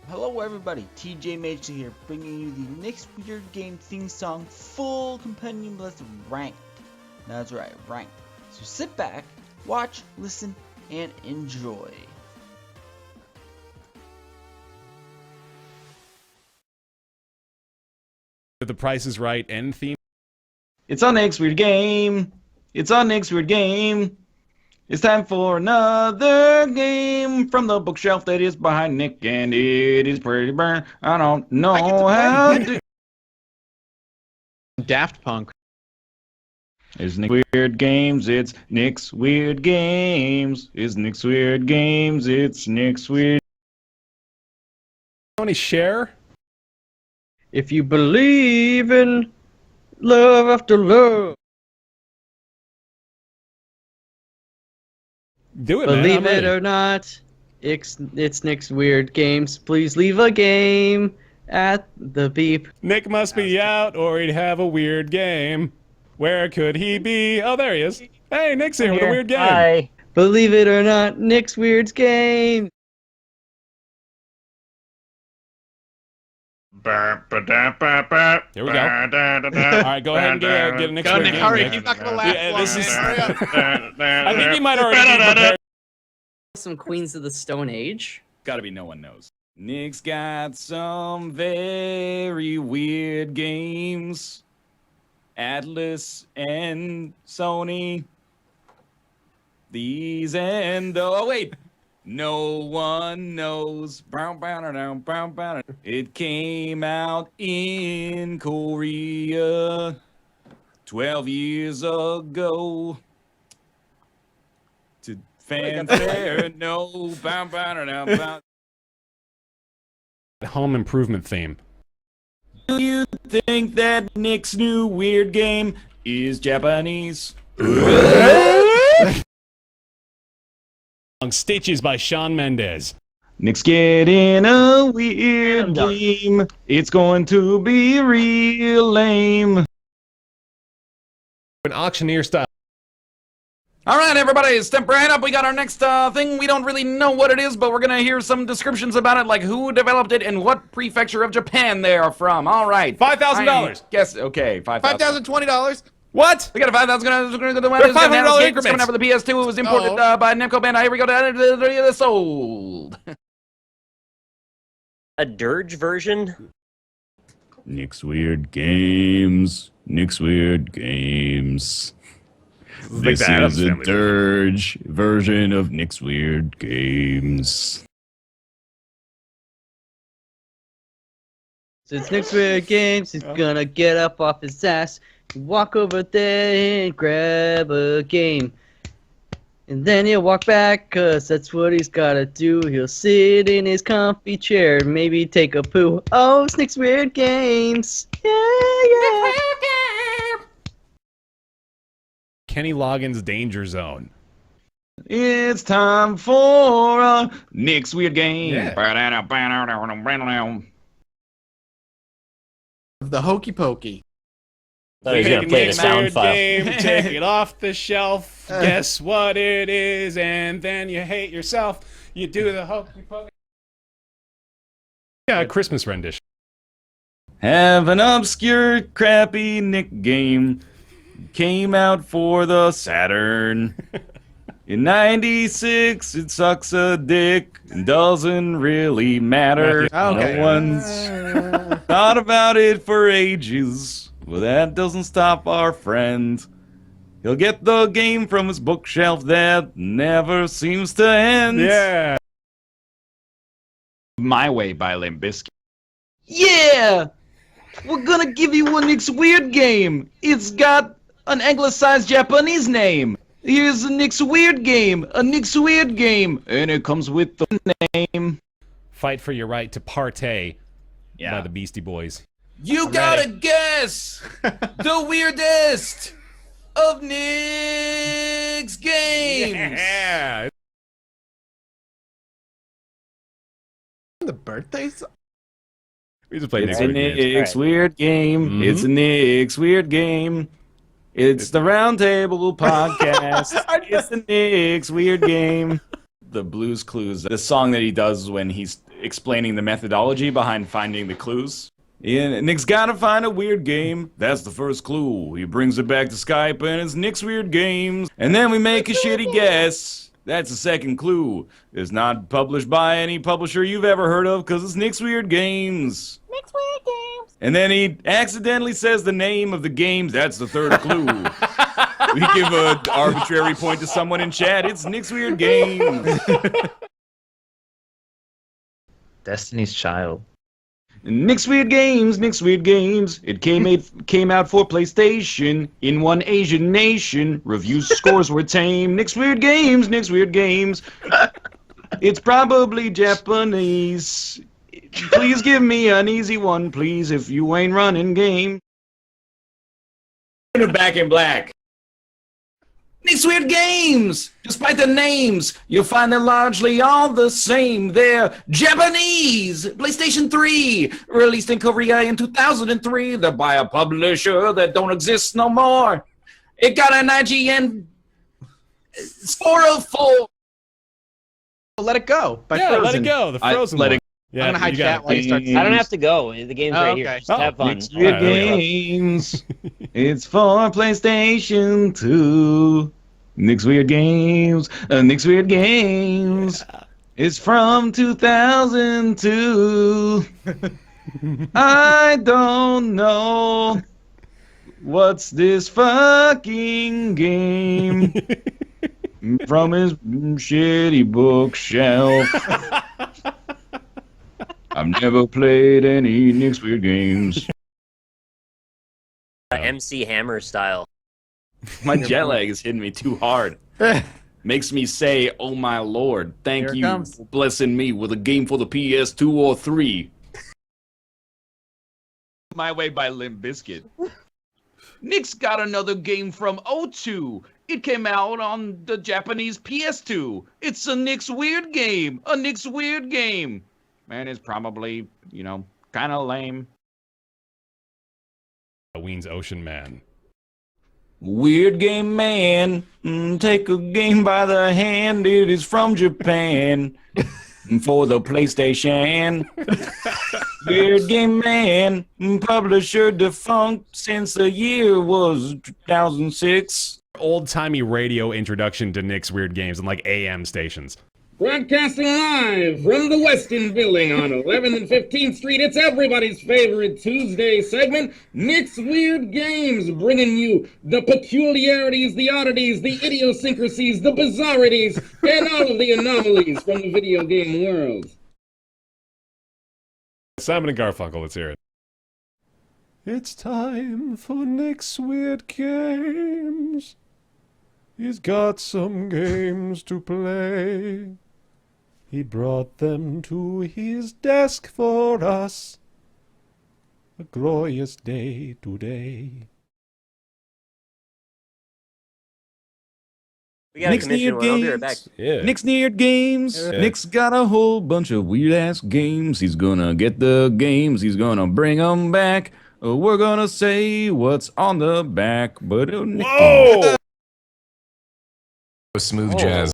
Hello everybody, TJ Mason here, bringing you the next Weird Game theme song full compendium list ranked. That's right, ranked. So sit back, watch, listen, and enjoy. The Price is Right end theme. It's our next Weird Game. It's our next Weird Game. It's time for another game from the bookshelf that is behind Nick, and it is pretty burn. I don't know how to. Daft Punk. It's Nick's Weird Games. It's Nick's Weird Games. It's Nick's Weird Games. It's Nick's Weird. Want to share? If you believe in love after love. Do it, man. Believe I'm it ready. or not, it's Nick's Weird Games. Please leave a game at the beep. Nick must be out or he'd have a weird game. Where could he be? Oh, there he is. Hey, Nick's here with a weird game. Hi. Believe it or not, Nick's Weird Games. Here we go. All right, go ahead and get a Nick's Go, weird Nick, game. hurry. Nick. He's not going to laugh Yeah, long, this is- man. Hurry up. I think he might already be prepared. Some Queens of the Stone Age. Gotta be no one knows. Nick's got some very weird games. Atlas and Sony. These and oh wait. No one knows. It came out in Korea 12 years ago. To fanfare, no. Home improvement theme. Do you think that Nick's new weird game is Japanese? Stitches by Shawn Mendes. Nick's getting a weird game. It's going to be real lame. An auctioneer style. All right, everybody, step right up. We got our next thing. We don't really know what it is, but we're going to hear some descriptions about it, like who developed it and what prefecture of Japan they are from. All right. $5,000. Guess, okay, $5,000. $5,020. What? We got a $5,000. Going to the They're $500 It's increments. coming out for the PS2. It was imported by Nemco Bandai. Here we go. Sold. A dirge version? Nick's Weird Games. Nick's Weird Games. This is a dirge version of Nick's Weird Games. So it's Nick's Weird Games. He's gonna get up off his ass, walk over there and grab a game. And then he'll walk back, cause that's what he's gotta do. He'll sit in his comfy chair, maybe take a poo. Oh, it's Nick's Weird Games. Yeah. Kenny Loggins' Danger Zone. It's time for Nick's Weird Game. Yeah. The Hokey Pokey. Oh, he's gonna play the sound file. Game, take it off the shelf. Guess what it is, and then you hate yourself. You do the hokey pokey. Yeah, a Christmas rendition. Have an obscure, crappy Nick game. Came out for the Saturn. In '96, it sucks a dick and doesn't really matter. Okay. No one's thought about it for ages. Well, that doesn't stop our friend. He'll get the game from his bookshelf that never seems to end. Yeah. My Way by Limp Bizkit. Yeah! We're gonna give you a Nick's Weird Game. It's got an anglicized Japanese name. Here's a Nick's Weird Game. A Nick's Weird Game. And it comes with the name. Fight for your right to partay by the Beastie Boys. You gotta guess the weirdest of Nick's games. Yeah. The birthdays? We just played It's Nick's a Weird Games. Nick's Weird Game. It's a Nick's Weird Game. It's the Roundtable podcast. It's the Nick's Weird Game. The Blues Clues, the song that he does when he's explaining the methodology behind finding the clues. Yeah, Nick's gotta find a weird game. That's the first clue. He brings it back to Skype and it's Nick's Weird Games. And then we make a shitty guess. That's the second clue. It's not published by any publisher you've ever heard of because it's Nick's Weird Games. Nick's Weird Games. And then he accidentally says the name of the games. That's the third clue. We give an arbitrary point to someone in chat. It's Nick's Weird Games. Destiny's Child. Nick's Weird Games, Nick's Weird Games. It came out for PlayStation in one Asian nation. Review scores were tame. Nick's Weird Games, Nick's Weird Games. It's probably Japanese. Please give me an easy one, please, if you ain't running game. Back in black. Nick's Weird Games! Despite the names, you'll find they're largely all the same. They're Japanese! PlayStation 3! Released in Korea in 2003. They're by a publisher that don't exist no more. It got an IGN score of 4. Let It Go by Yeah, Frozen. Let It Go. The Frozen Let one. It- Yeah, I'm gonna hide you got chat it. while you start. I don't have to go. The game's right here. okay. Just have fun. Nick's Weird Alright, there we go. Games. It's for PlayStation 2. Nick's Weird Games. Nick's Weird Games. It's from 2002. I don't know. What's this fucking game? From his shitty bookshelf. I've never played any Nick's Weird Games. MC Hammer style. My jet lag is hitting me too hard. Makes me say, oh my lord, thank Here it you comes. for blessing me with a game for the PS2 or 3. My Way by Limp Bizkit. Nick's got another game from O2. It came out on the Japanese PS2. It's a Nick's Weird Game. A Nick's Weird Game. Man, it's probably, kind of lame. Ween's Ocean Man. Weird Game Man, take a game by the hand. It is from Japan for the PlayStation. Weird Game Man, publisher defunct since the year was 2006. Old-timey radio introduction to Nick's Weird Games on like AM stations. Broadcasting live from the Westin Building on 11th and 15th Street, it's everybody's favorite Tuesday segment, Nick's Weird Games, bringing you the peculiarities, the oddities, the idiosyncrasies, the bizarrities, and all of the anomalies from the video game world. Simon and Garfunkel, let's hear it. It's time for Nick's Weird Games. He's got some games to play. He brought them to his desk for us. A glorious day today. We got a commission one. I'll be right back. Yeah. Nick's Weird Games. Yeah. Nick's got a whole bunch of weird-ass games. He's gonna get the games. He's gonna bring them back. We're gonna say what's on the back. But Whoa! Smooth jazz.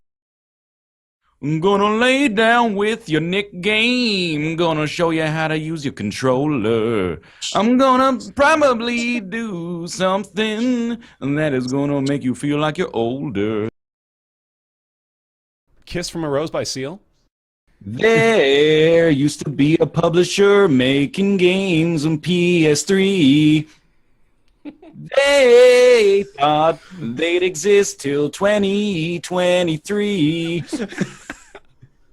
I'm gonna lay down with your Nick game. Gonna show you how to use your controller. I'm gonna probably do something that is gonna make you feel like you're older. Kiss from a Rose by Seal? There used to be a publisher making games on PS3. They thought they'd exist till 2023.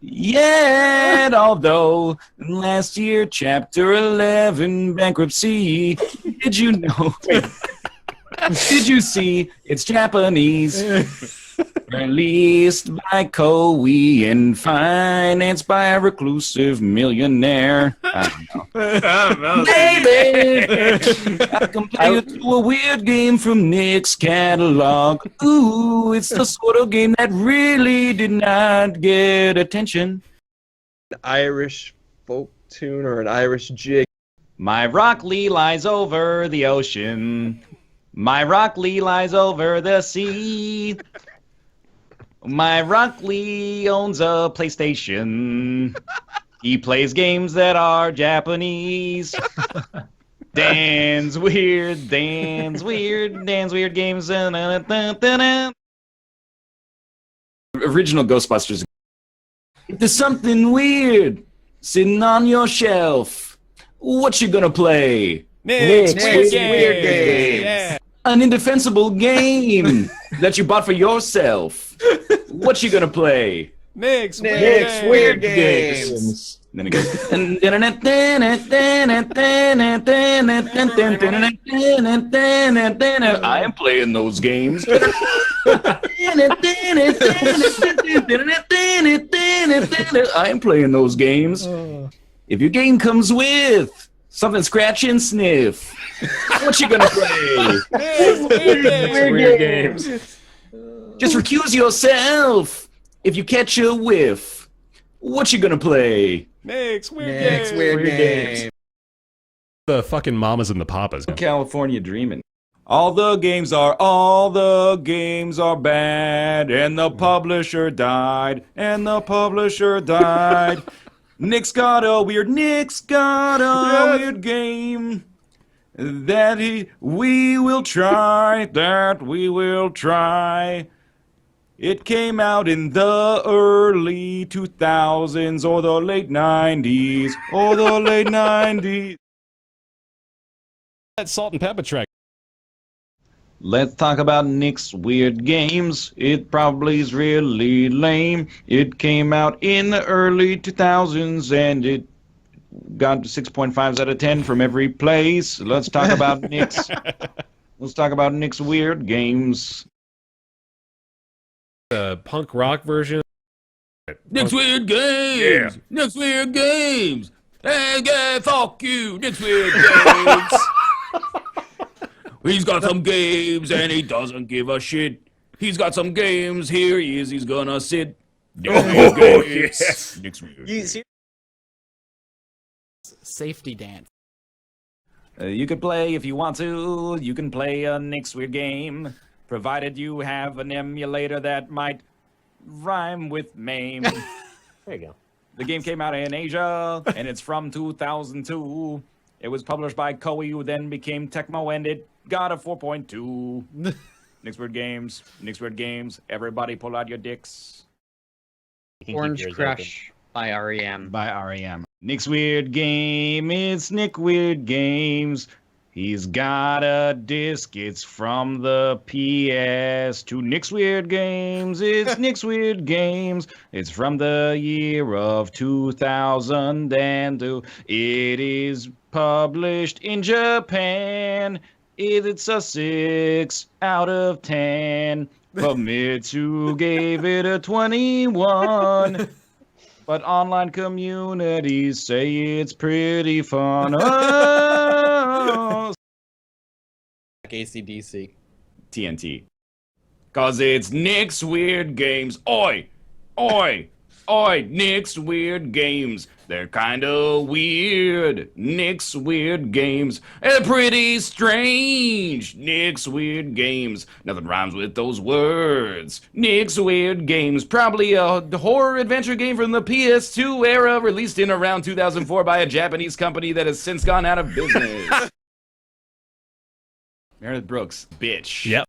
Yet, although last year, Chapter 11 bankruptcy, did you know? Did you see? It's Japanese. Released by Koei and financed by a reclusive millionaire. I don't know. Baby, I can play you to a weird game from Nick's catalog. Ooh, it's the sort of game that really did not get attention. Irish folk tune or an Irish jig. My Rock Lee lies over the ocean. My Rock Lee lies over the sea. My Rock Lee owns a PlayStation. He plays games that are Japanese. Dan's weird games. Original Ghostbusters. If there's something weird sitting on your shelf, what you gonna play? Nick's Weird Games. Yeah. An indefensible game that you bought for yourself. What you gonna play? Nick's Weird Games. Then it goes. I am playing those games. I am playing those games. If your game comes with something scratch and sniff, what you gonna play? Weird Games. Just recuse yourself if you catch a whiff. What you gonna play? Nick's Weird Games. The fucking mamas and the papas. California dreaming. All the games are bad, and the publisher died, Nick's got a weird game that we will try. It came out in the early 2000s or the late 90s. That salt and pepper track. Let's talk about Nick's Weird Games. It probably is really lame. It came out in the early 2000s and it got 6.5s out of 10 from every place. Let's talk about Nick's Weird Games. The punk rock version. Nick's Weird Games! Nick's Weird Games! Hey, yeah, fuck you! Nick's Weird Games! He's got some games and he doesn't give a shit. He's got some games, here he is, he's gonna sit. Yes. Nick's Weird You Games. see? Safety dance. You can play if you want to. You can play a Nick's Weird Game, provided you have an emulator that might rhyme with MAME. There you go. The game came out in Asia, and it's from 2002. It was published by Koei, who then became Tecmo, and it got a 4.2. Nick's Weird Games. Everybody pull out your dicks. You can keep Orange yours Crush by REM. By REM. Nick's Weird Game, it's Nick Weird Games. He's got a disc, it's from the PS to Nick's Weird Games. It's Nick's Weird Games. It's from the year of 2002. It is published in Japan. It's a 6 out of 10. Famitsu gave it a 21. But online communities say it's pretty fun. Oh, AC/DC. TNT. Cause it's Nick's Weird Games. Oi! Oi! Oi! Nick's Weird Games. They're kinda weird. Nick's Weird Games. They're pretty strange. Nick's Weird Games. Nothing rhymes with those words. Nick's Weird Games. Probably a horror adventure game from the PS2 era, released in around 2004 by a Japanese company that has since gone out of business. Meredith Brooks, bitch. Yep.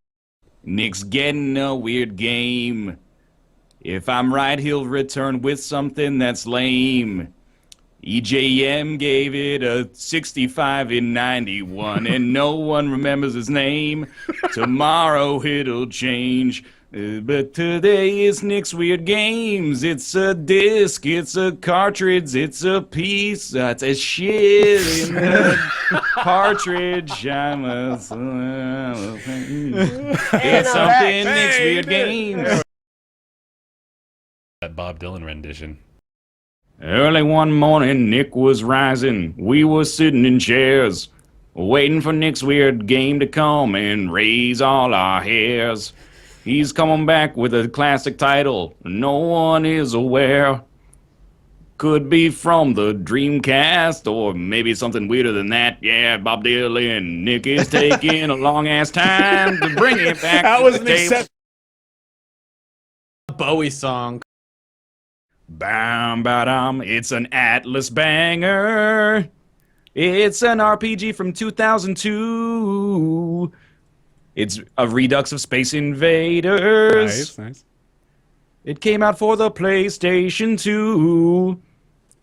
Nick's getting a weird game. If I'm right, he'll return with something that's lame. EJM gave it a 65 in 91, and no one remembers his name. Tomorrow it'll change. But today is Nick's Weird Games. It's a disc, it's a cartridge, it's a piece, it's a shit in the cartridge. It's something Nick's Weird Games. That Bob Dylan rendition. Early one morning, Nick was rising. We were sitting in chairs, waiting for Nick's Weird Game to come and raise all our hairs. He's coming back with a classic title no one is aware. Could be from the Dreamcast, or maybe something weirder than that. Yeah, Bob Dylan. Nick is taking a long-ass time to bring it back That to was the an table. Bowie song. Bam, ba-dum, it's an Atlas banger. It's an RPG from 2002. It's a redux of Space Invaders. Nice. It came out for the PlayStation 2.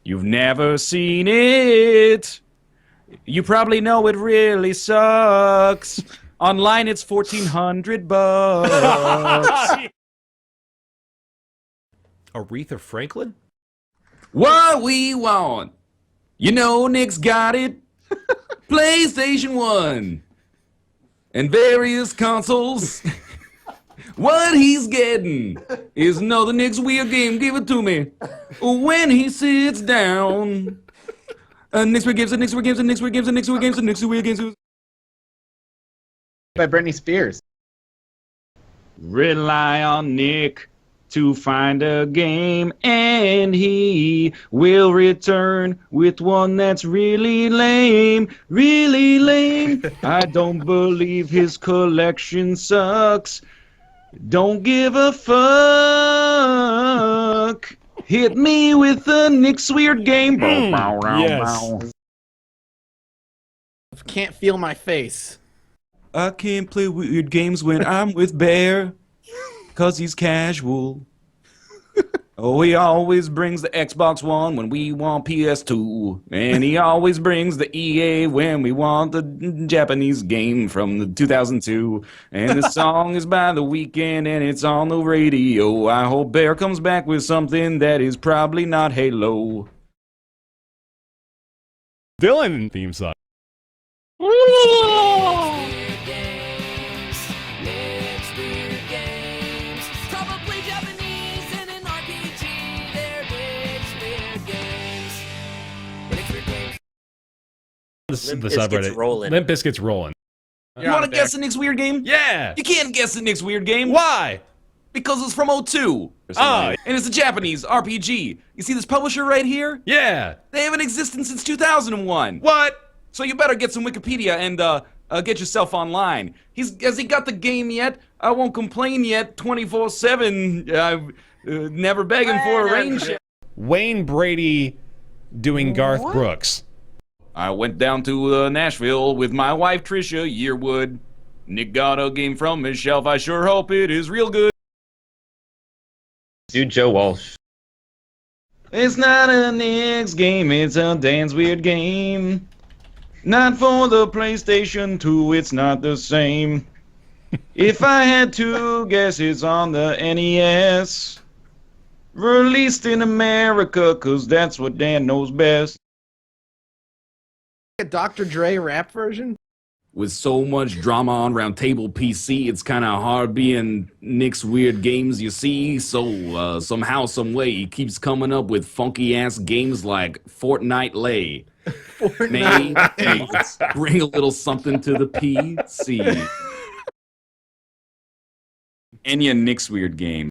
You've never seen it. You probably know it really sucks. Online, it's $1,400. Aretha Franklin? What we want. You know Nick's got it. PlayStation 1. And various consoles. What he's getting is another Nick's Weird Game. Give it to me. When he sits down. Nick's Weird Games, and Nick's Weird Games, and Nick's Weird Games, and Nick's Weird Games, and Nick's Weird Games. By Britney Spears. Rely on Nick to find a game, and he will return with one that's really lame, really lame. I don't believe his collection sucks. Don't give a fuck. Hit me with a Nick's Weird Game. Yes. Can't feel my face. I can't play weird games when I'm with Bear, 'cause he's casual. Oh, he always brings the Xbox One when we want PS2. And he always brings the EA when we want the Japanese game from the 2002. And the song is by The Weeknd and it's on the radio. I hope Bear comes back with something that is probably not Halo. Dylan theme song. The subreddit. rolling. Limp Bizkit's rolling. You want to guess the Nick's Weird Game? Yeah. You can't guess the Nick's Weird Game. Why? Because it's from 02. Oh. And it's a Japanese RPG. You see this publisher right here? Yeah. They haven't existed since 2001. What? So you better get some Wikipedia and get yourself online. Has he got the game yet? I won't complain yet. 24/7. Never begging for a rain check. Wayne Brady doing Garth Brooks. I went down to Nashville with my wife Trisha Yearwood. Nick got a game from his shelf. I sure hope it is real good. Dude, Joe Walsh. It's not a Nick's game, it's a Dan's Weird Game. Not for the PlayStation 2, it's not the same. If I had to guess, it's on the NES. Released in America, 'cause that's what Dan knows best. A Dr. Dre rap version? With so much drama on Roundtable PC, it's kind of hard being Nick's Weird Games, you see. So somehow, some way, he keeps coming up with funky-ass games like Fortnite Lay. May bring a little something to the PC. Enya Nick's Weird Game.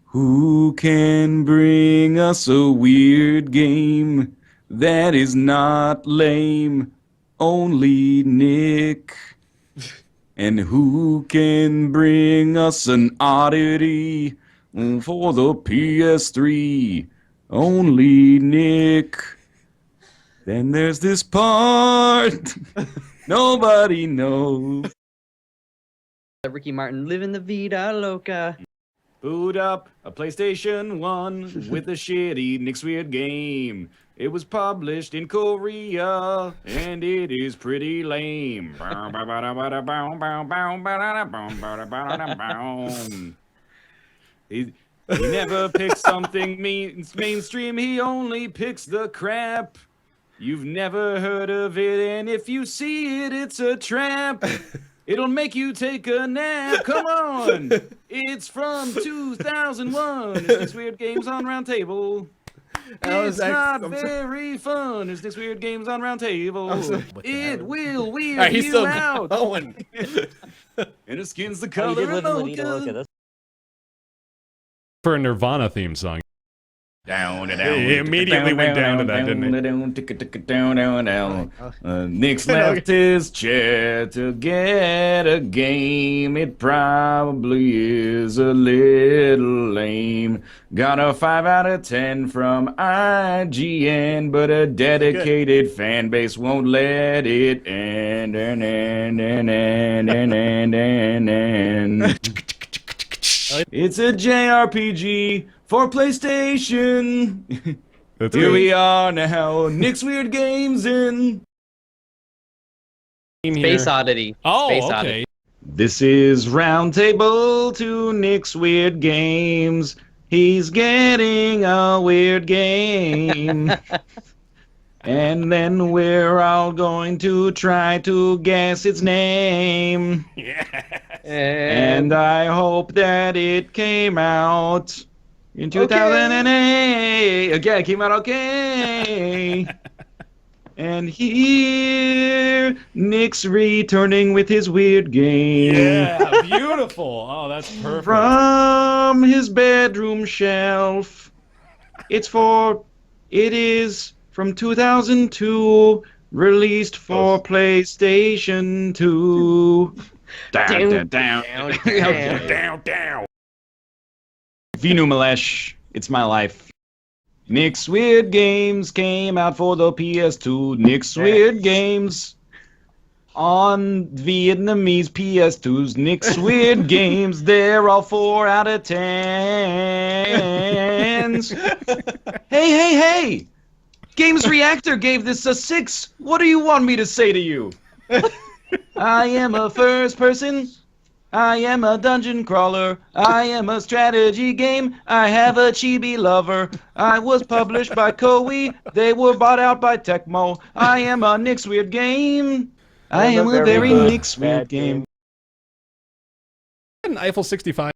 Who can bring us a weird game that is not lame? Only Nick. And who can bring us an oddity for the PS3? Only Nick. Then there's this part nobody knows. Ricky Martin living the vida loca. Boot up a PlayStation 1 with a shitty Nick's Weird Game. It was published in Korea, and it is pretty lame. He never picks something mainstream, he only picks the crap. You've never heard of it, and if you see it, it's a trap. It'll make you take a nap. Come on. It's from 2001. It's Nick's Weird Games on Roundtable. It's not very fun. It's Nick's Weird Games on Roundtable. It will weird you out. Going. And his skin's the Oh, color you did of live in Juanita mocha. Loca. That's For a Nirvana theme song. Down and He immediately went down to that, didn't he? Nick's left his chair to get a game. It probably is a little lame. Got a 5 out of 10 from IGN, but a dedicated fan base won't let it end. It's a JRPG for PlayStation. That's Here right. we are now. Nick's Weird Games in. Space Oddity. Oh, Space okay. Oddity. This is Roundtable to Nick's Weird Games. He's getting a weird game. And then we're all going to try to guess its name. And I hope that it came out in 2008. Again, it came out okay. And here, Nick's returning with his weird game. Yeah, beautiful. Oh, that's perfect. From his bedroom shelf. It is from 2002, released for PlayStation 2. Down. Vinu Malesh, it's my life. Nick's Weird Games came out for the PS2. Nick's Weird Games on Vietnamese PS2s. Nick's Weird Games, they're all 4 out of 10s. Hey! Games Reactor gave this a 6. What do you want me to say to you? I am a first person. I am a dungeon crawler. I am a strategy game. I have a chibi lover. I was published by Koei. They were bought out by Tecmo. I am a Nick's Weird Game. I am a very Nick's Weird Game. An Eiffel 65.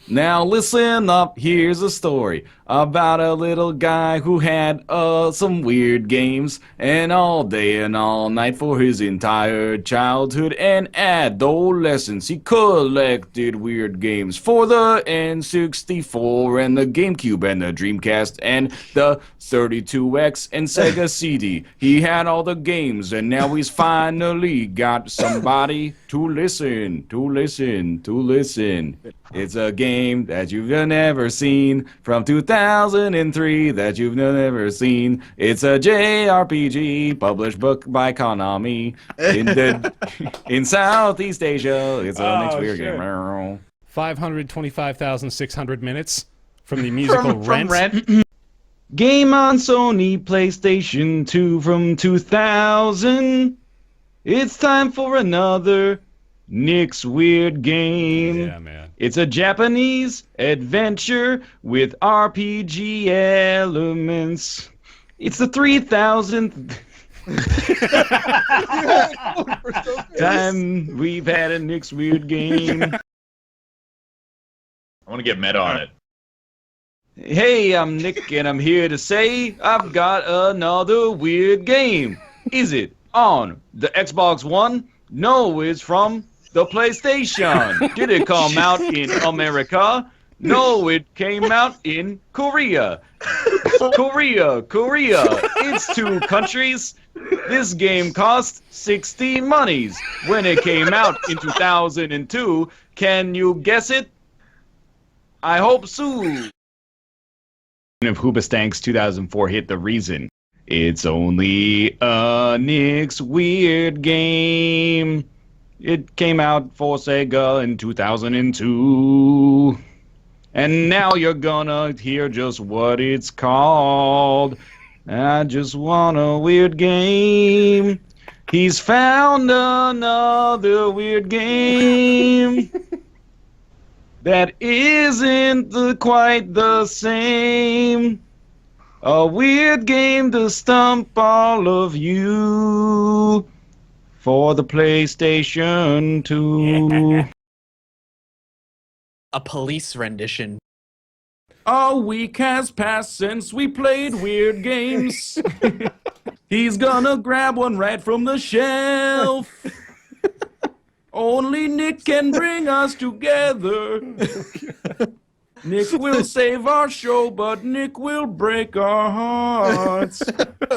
Now listen up, here's a story about a little guy who had some weird games, and all day and all night for his entire childhood and adolescence he collected weird games for the N64 and the GameCube and the Dreamcast and the 32X and Sega CD. He had all the games, and now he's finally got somebody to listen. It's a game that you've never seen from 2003 that you've never seen. It's a JRPG published book by Konami in Southeast Asia. It's a Nick's Weird Game. 525,600 minutes from the musical Rent. Game on Sony PlayStation 2 from 2000. It's time for another Nick's Weird Game. Yeah, man. It's a Japanese adventure with RPG elements. It's the 3000th time we've had a Nick's Weird Game. I want to get meta on it. Hey, I'm Nick, and I'm here to say I've got another weird game. Is it on the Xbox One? No, it's from the PlayStation. Did it come out in America? No, it came out in Korea. Korea. It's 2 countries. This game cost 60 monies when it came out in 2002. Can you guess it? I hope so. Of Hoobastank's 2004 hit The Reason. It's only a Nick's Weird Game. It came out for Sega in 2002. And now you're gonna hear just what it's called. I just want a weird game. He's found another weird game that isn't quite the same. A weird game to stump all of you for the PlayStation 2. A police rendition. A week has passed since we played weird games. He's gonna grab one right from the shelf. Only Nick can bring us together. Nick will save our show, but Nick will break our hearts.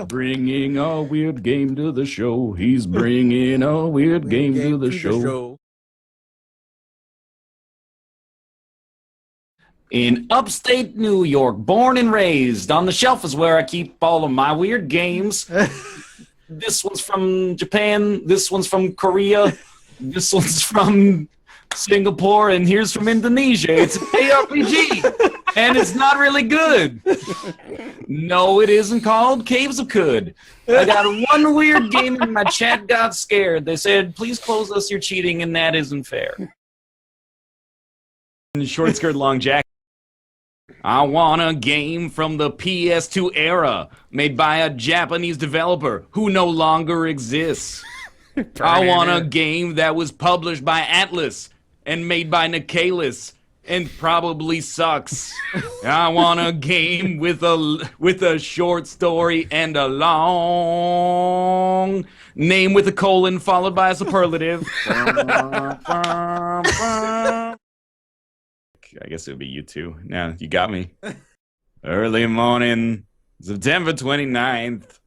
Bringing a weird game to the show. He's bringing a weird game to the show. In upstate New York, born and raised, on the shelf is where I keep all of my weird games. This one's from Japan, this one's from Korea, this one's from Singapore, and here's from Indonesia. It's an ARPG, and it's not really good. No, it isn't called Caves of Could. I got one weird game and my chat got scared. They said, please close us, you're cheating, and that isn't fair. Short skirt, long jacket. I want a game from the PS2 era, made by a Japanese developer who no longer exists. I want a game that was published by Atlas and made by Nicalis and probably sucks. I want a game with a short story and a long name with a colon followed by a superlative. I guess it would be you two. Now, you got me. Early morning, September 29th,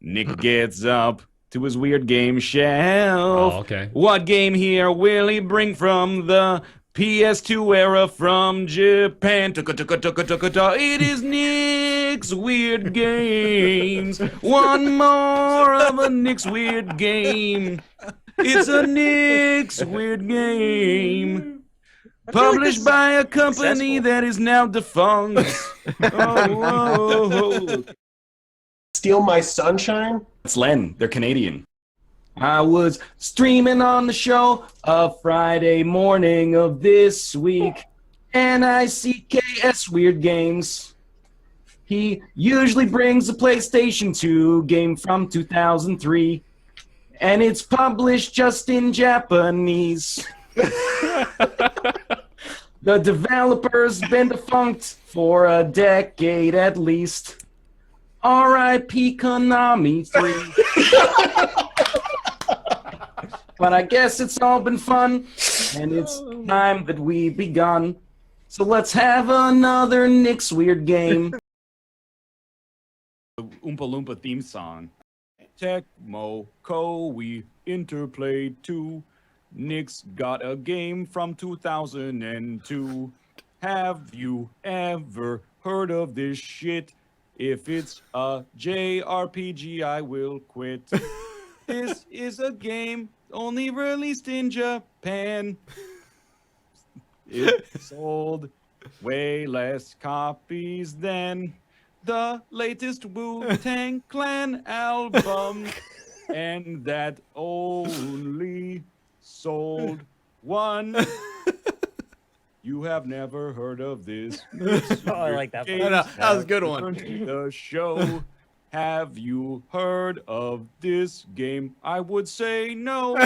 Nick gets up to his weird game shelf. Oh, okay. What game here will he bring from the PS2 era from Japan? It is Nick's Weird Games. One more of a Nick's Weird Game. It's a Nick's Weird Game. Published by a company that is now defunct. Oh. Steal My Sunshine? It's Len. They're Canadian. I was streaming on the show a Friday morning of this week, and I see KS Weird Games. He usually brings a PlayStation 2 game from 2003, and it's published just in Japanese. The developer's been defunct for a decade at least. R.I.P. Konami 3. But I guess it's all been fun, and it's time that we begun. So let's have another Nick's Weird Game. The Oompa Loompa theme song. Tecmo Koei Interplay 2. Nick's got a game from 2002. Have you ever heard of this shit? If it's a JRPG, I will quit. This is a game only released in Japan. It sold way less copies than the latest Wu-Tang Clan album. And that only sold one. You have never heard of this. Oh, I like that. No, that was a good one. The show. Have you heard of this game? I would say no.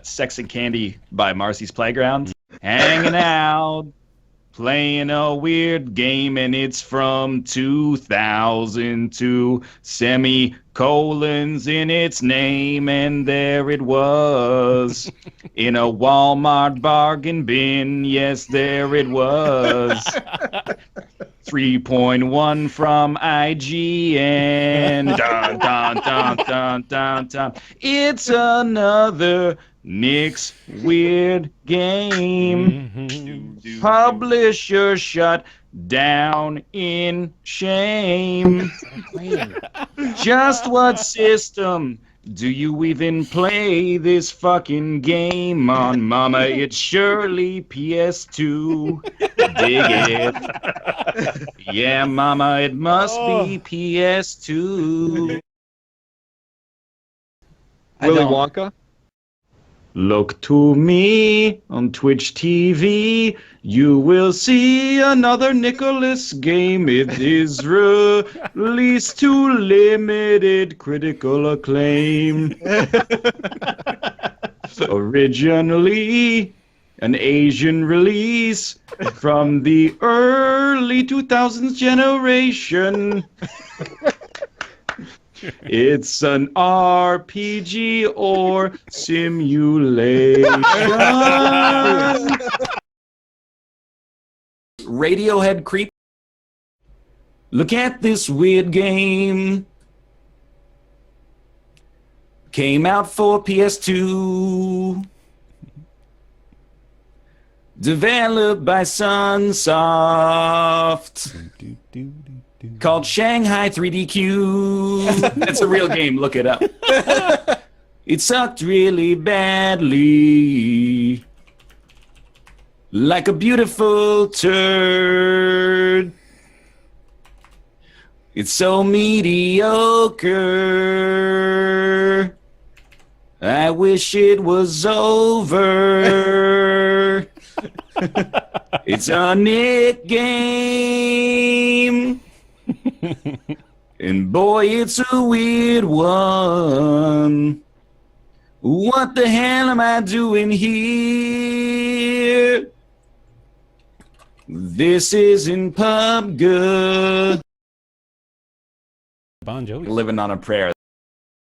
Sex and Candy by Marcy's Playground. Hanging out, playing a weird game, and it's from 2002. Semicolons in its name, and there it was. In a Walmart bargain bin, yes, there it was. 3.1 from IGN. Dun, dun, dun, dun, dun, dun. It's another Nick's Weird Game. Publisher shut down in shame. Just what system do you even play this fucking game on, mama? It's surely PS2. Dig it. Yeah, mama, it must be PS2. Willy Wonka? Look to me on Twitch TV. You will see another Nicholas game. It is released to limited critical acclaim. Originally an Asian release from the early 2000s generation. It's an RPG or simulation. Radiohead creep. Look at this weird game. Came out for PS2. Developed by Sunsoft. Called Shanghai 3DQ. That's a real game. Look it up. It sucked really badly. Like a beautiful turd. It's so mediocre. I wish it was over. It's a Nick game. And boy, it's a weird one. What the hell am I doing here? This isn't PUBG. Bon Jovi. Living on a prayer.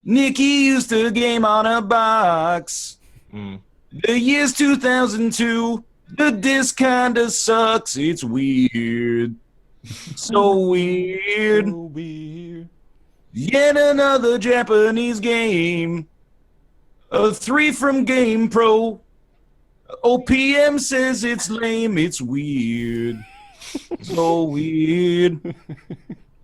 Nicky used to game on a box. The year's 2002. The disc kinda sucks. It's weird. So weird. So weird. Yet another Japanese game. A 3 from Game Pro. OPM says it's lame. It's weird. So weird.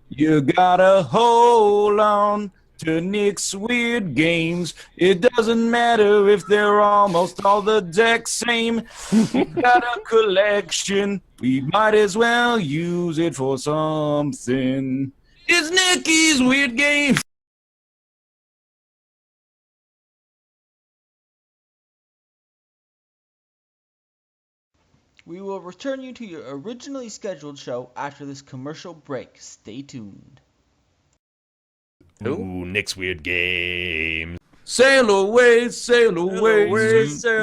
You gotta hold on to Nick's weird games. It doesn't matter if they're almost all the deck same. Got a collection. We might as well use it for something. It's Nicky's weird games. We will return you to your originally scheduled show after this commercial break. Stay tuned. Ooh, Nick's Weird Game. Sail away, sail away.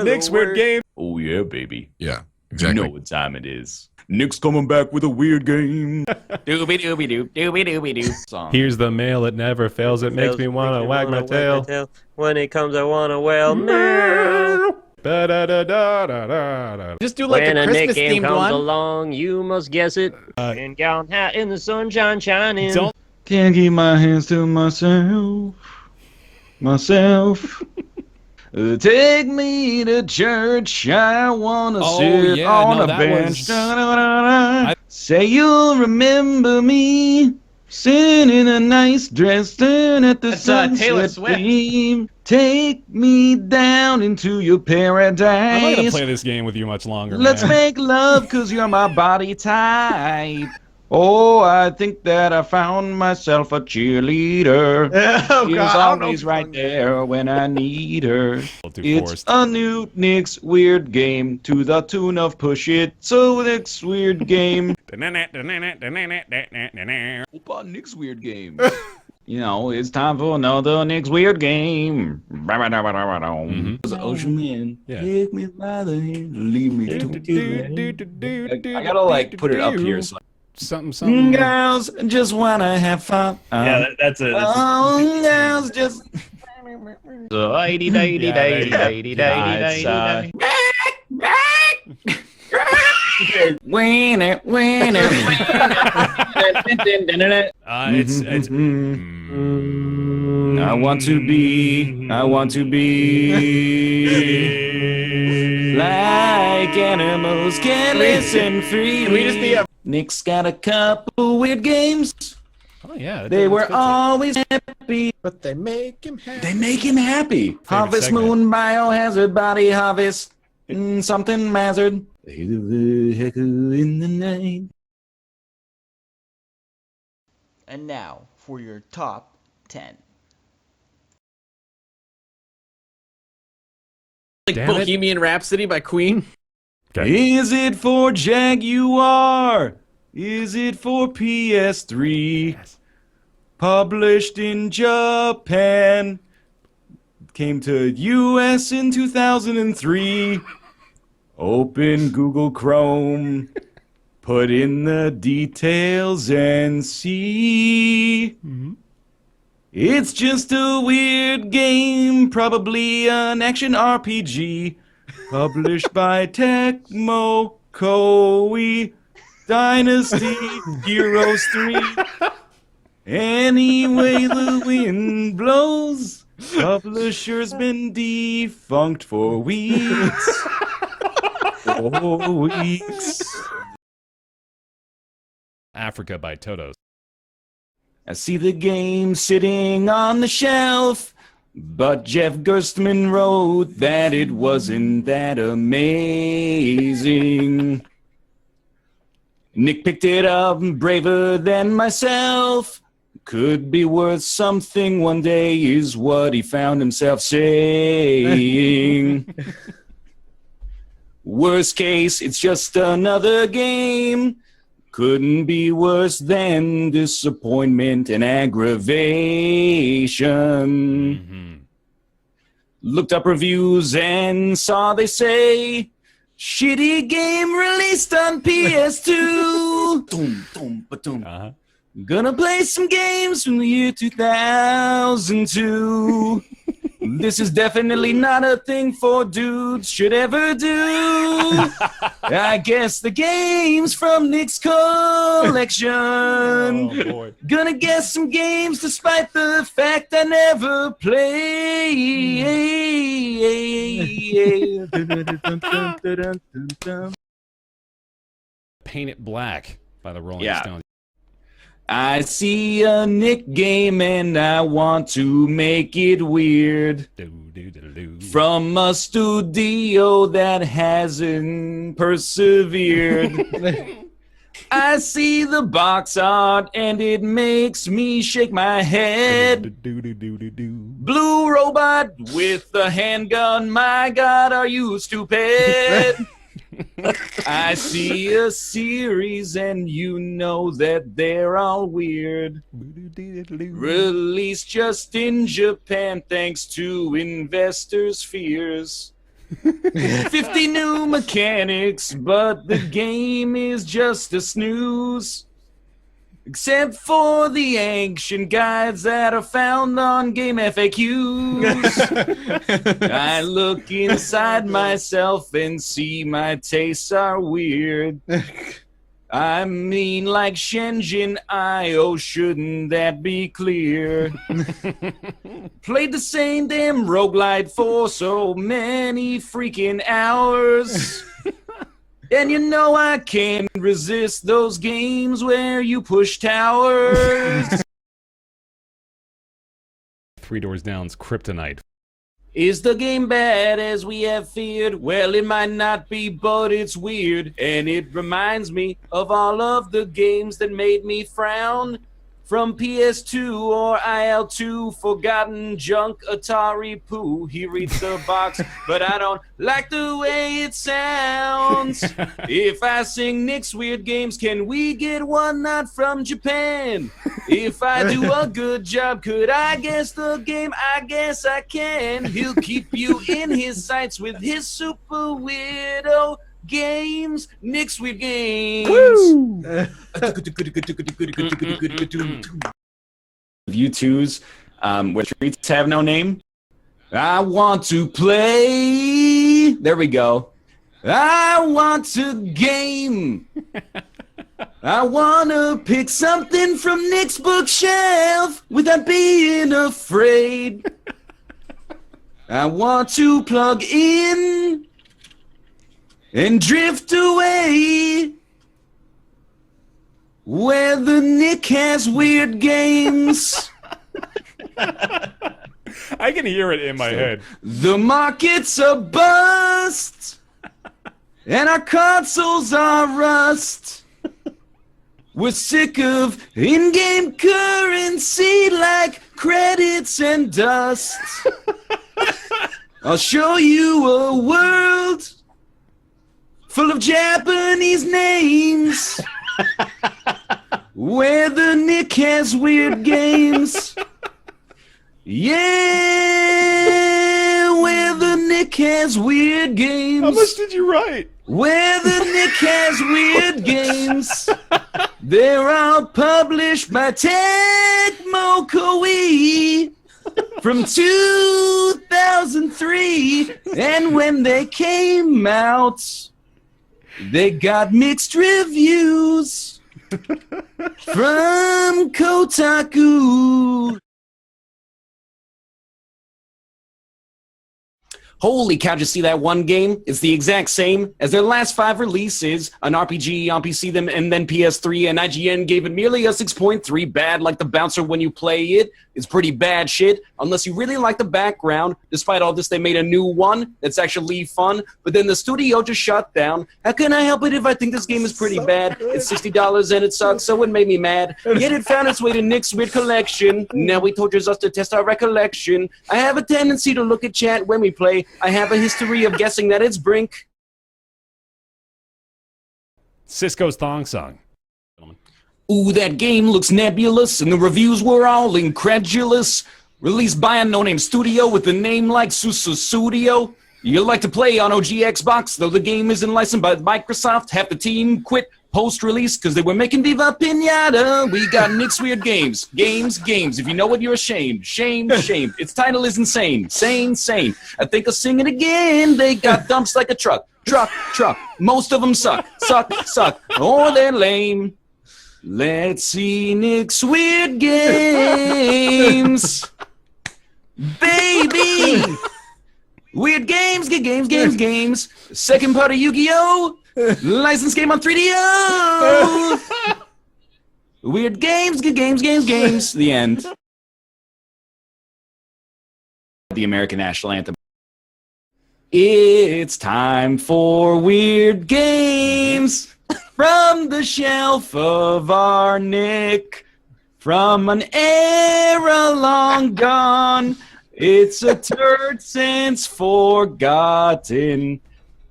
Nick's Weird Game. Oh yeah, baby. Yeah, You exactly. know what time it is. Nick's coming back with a weird game. Doobie doobie doo, doobie doobie doo. Song. Here's the mail, it never fails. It makes me wanna wag my tail. When it comes, I wanna wail. Meow. Ba-da-da-da-da-da-da. Just do like When a a Nick Christmas game themed comes one. along, you must guess it. In gown hat in the sunshine shining. Don't- Can't keep my hands to myself. Take me to church. I wanna Oh, sit yeah, on no, a that bench. was- Da-da-da-da-da. Say you'll remember me. Sitting in a nice dress, staring at the That's, Taylor sunset Swift. gleam. Take me down into your paradise. I'm not gonna play this game with you much longer, Let's man. make love, 'cause you're my body type. Oh, I think that I found myself a cheerleader. Oh, She's God, I don't know always if right I'm there when I need her. Too It's forced. a new Nick's Weird Game to the tune of Push It. So Nick's Weird Game. Opa, Nick's Weird Game. You know, it's time for another Nick's Weird Game. Ocean Man, Yeah. take me by the hand, lead me to the I gotta like put it up here. So Something. Girls just wanna have fun. That's it. Oh, girls just. Win it. It's I want to be like animals, careless and free. Can we just be a Nick's got a couple weird games. oh yeah, They were always happy. but they make him happy. They make him happy. Harvest segment. Moon, Biohazard, Body Harvest, something hazard. In the night. And now for your top 10. Like Damn it. Bohemian Rhapsody by Queen. Okay. Is it for Jaguar? Is it for PS3? Published in Japan. Came to US in 2003. Open Google Chrome. Put in the details and see. It's just a weird game, probably an action RPG. Published by Tecmo Koei. Dynasty Heroes 3. Any way the wind blows, publisher's been defunct for weeks. 4 weeks. Africa by Totos. I see the game sitting on the shelf, but Jeff Gerstmann wrote that it wasn't that amazing. Nick picked it up braver than myself. Could be worth something one day is what he found himself saying. Worst case, it's just another game. Couldn't be worse than disappointment and aggravation. Looked up reviews and saw they say, shitty game released on PS2. Doom, doom, ba-doom. Gonna play some games from the year 2002. This is definitely not a thing for dudes should ever do. I guess the games from Nick's collection. Oh, boy. Gonna guess some games despite the fact I never play. Paint It Black by the Rolling Yeah. Stones. I see a Nick game and I want to make it weird. From a studio that hasn't persevered. I see the box art and it makes me shake my head. Blue robot with a handgun, my God, are you stupid? I see a series and you know that they're all weird. Released just in Japan thanks to investors' fears. 50 new mechanics, but the game is just a snooze. Except for the ancient guides that are found on Game FAQs. I look inside myself and see my tastes are weird. I mean, like Shenzhen IO, shouldn't that be clear? Played the same damn roguelite for so many freaking hours. And you know I can't resist those games where you push towers. Three Doors Down's Kryptonite. Is the game bad as we have feared? Well, it might not be, but it's weird. And it reminds me of all of the games that made me frown. From PS2 or IL2, forgotten junk, Atari poo. He reads the box, but I don't like the way it sounds. If I sing Nick's Weird Games, can we get one not from Japan? If I do a good job, could I guess the game? I guess I can. He'll keep you in his sights with his super weirdo games. Nick's Weird Games. U2's where streets have no name. I want to play. There we go. I want to game. I want to pick something from Nick's bookshelf without being afraid. I want to plug in and drift away where the Nick has weird games. I can hear it in my head. The market's a bust, and our consoles are rust. We're sick of in-game currency like credits and dust. I'll show you a world full of Japanese names where the Nick has weird games. Yeah, where the Nick has weird games. How much did you write? Where the Nick has weird games. They're all published by Tecmo Koei from 2003. And when they came out, They got mixed reviews from Kotaku. Holy cow, did you see that one game? It's the exact same as their last 5 releases, an RPG on PC and then PS3, and IGN gave it merely a 6.3, bad like the bouncer when you play it. It's pretty bad shit, unless you really like the background. Despite all this, they made a new one that's actually fun, but then the studio just shut down. How can I help it if I think this game is pretty bad? It's $60 and it sucks, so it made me mad. Yet it found its way to Nick's weird collection. Now he tortures us to test our recollection. I have a tendency to look at chat when we play. I have a history of guessing that it's Brink. Cisco's thong song. Ooh, that game looks nebulous, and the reviews were all incredulous. Released by a no-name studio with a name like Susu Studio. You like to play on OG Xbox, though the game isn't licensed by Microsoft. Half the team quit post-release because they were making Viva Pinata. We got Nick's Weird Games. Games. If you know it, you're ashamed. Shame. Its title is insane. Sane. I think I'll sing it again. They got dumps like a truck. Most of them suck. Or they're lame. Let's see Nick's Weird Games. Baby! Weird games. Second part of Yu-Gi-Oh! Licensed game on 3DO! Weird games. The end. The American National Anthem. It's time for Weird Games from the shelf of our Nick. From an era long gone, it's a turd since forgotten,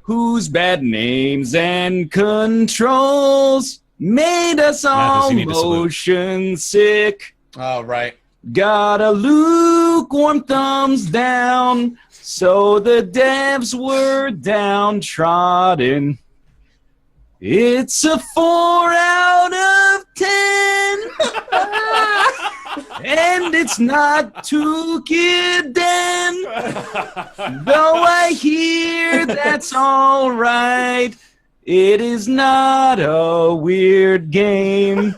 whose bad names and controls made us all motion sick. Oh, right. Got a lukewarm thumbs down, so the devs were downtrodden. It's a 4 out of 10. And it's not too kidding. Though I hear that's all right, it is not a weird game.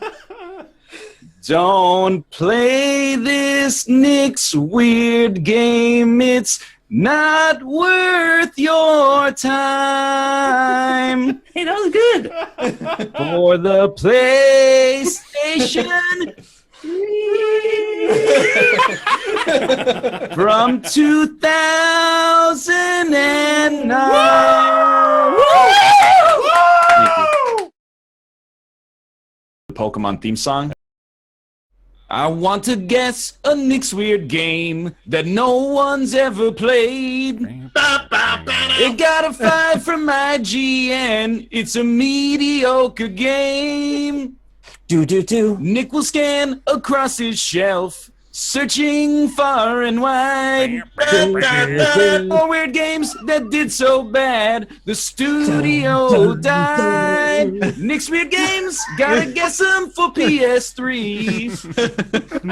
Don't play this Nick's Weird Game. It's not worth your time. Hey, that was good. For the PlayStation from 2009. The Pokemon theme song. I want to guess a Nick's Weird Game that no one's ever played. It got a 5 from IGN. It's a mediocre game. Nick will scan across his shelf, searching far and wide. More weird games that did so bad, the studio died. Nick's Weird Games, gotta guess them for PS3.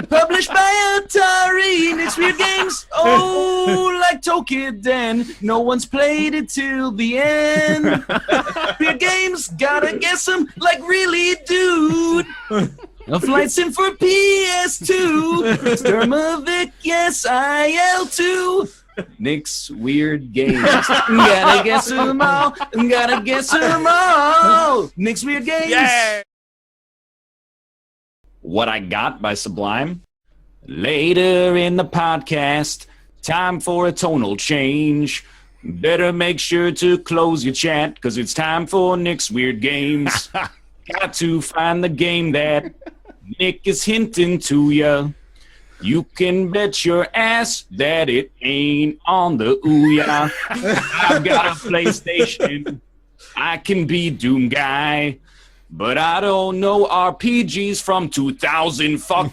Published by Atari. Nick's Weird Games, oh, like Tokiden, no one's played it till the end. Weird Games, gotta guess them like really, dude. A flight sim for PS2. Sturmovik, yes, IL2. Nick's Weird Games. Gotta guess them all. Nick's Weird Games. Yeah. What I Got by Sublime. Later in the podcast, time for a tonal change. Better make sure to close your chat, because it's time for Nick's Weird Games. Got to find the game that Nick is hinting to ya. You can bet your ass that it ain't on the Ouya. I've got a PlayStation. I can be Doom Guy. But I don't know RPGs from 2005.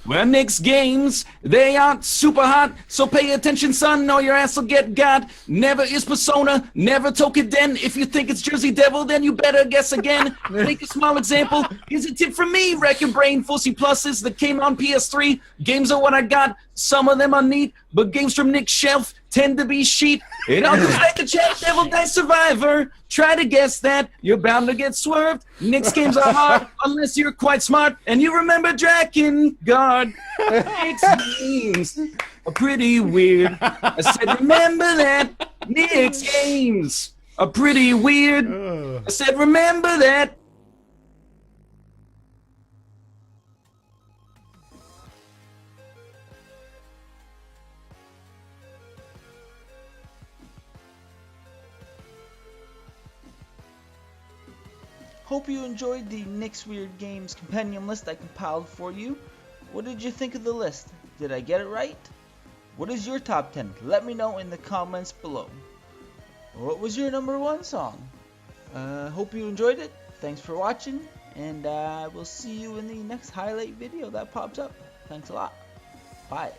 Well, Nick's games, they aren't super hot, so pay attention, son, or your ass will get got. Never is Persona, never Tokiden. If you think it's Jersey Devil, then you better guess again. Take a small example. Here's a tip from me. Rack your brain, full C pluses that came on PS3. Games are what I got. Some of them are neat, but games from Nick's shelf tend to be sheet. It all comes back to Chat Devil Dice Survivor. Try to guess that, you're bound to get swerved. Nick's games are hard, unless you're quite smart, and you remember Drakengard. Nick's games are pretty weird. I said remember that. Nick's games are pretty weird. I said remember that. Hope you enjoyed the Nick's Weird Games compendium list I compiled for you. What did you think of the list? Did I get it right? What is your top 10? Let me know in the comments below. What was your number 1 song? Hope you enjoyed it. Thanks for watching, and I will see you in the next highlight video that pops up. Thanks a lot. Bye.